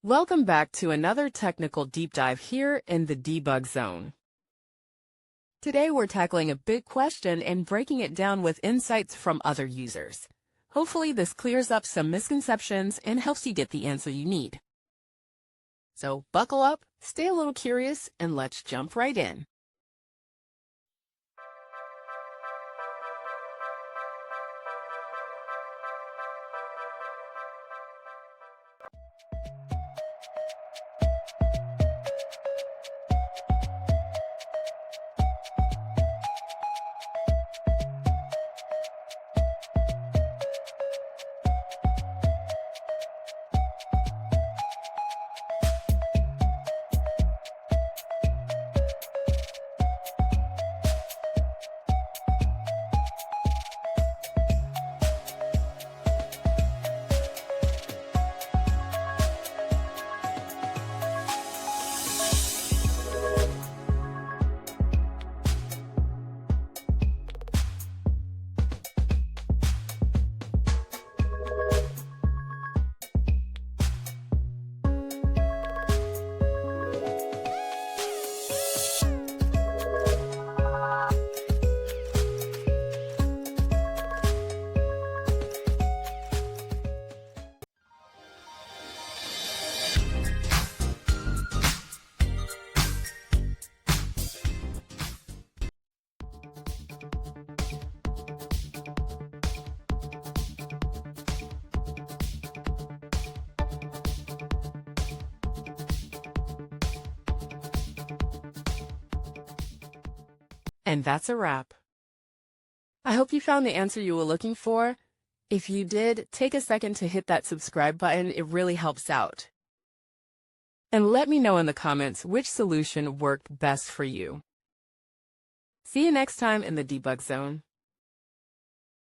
Welcome back to another technical deep dive here in the debug zone. Today we're tackling a big question and breaking it down with insights from other users. Hopefully this clears up some misconceptions and helps you get the answer you need. So buckle up, stay a little curious, and let's jump right in. And that's a wrap. I hope you found the answer you were looking for. If you did, take a second to hit that subscribe button. It really helps out. And let me know in the comments which solution worked best for you. See you next time in the debug zone.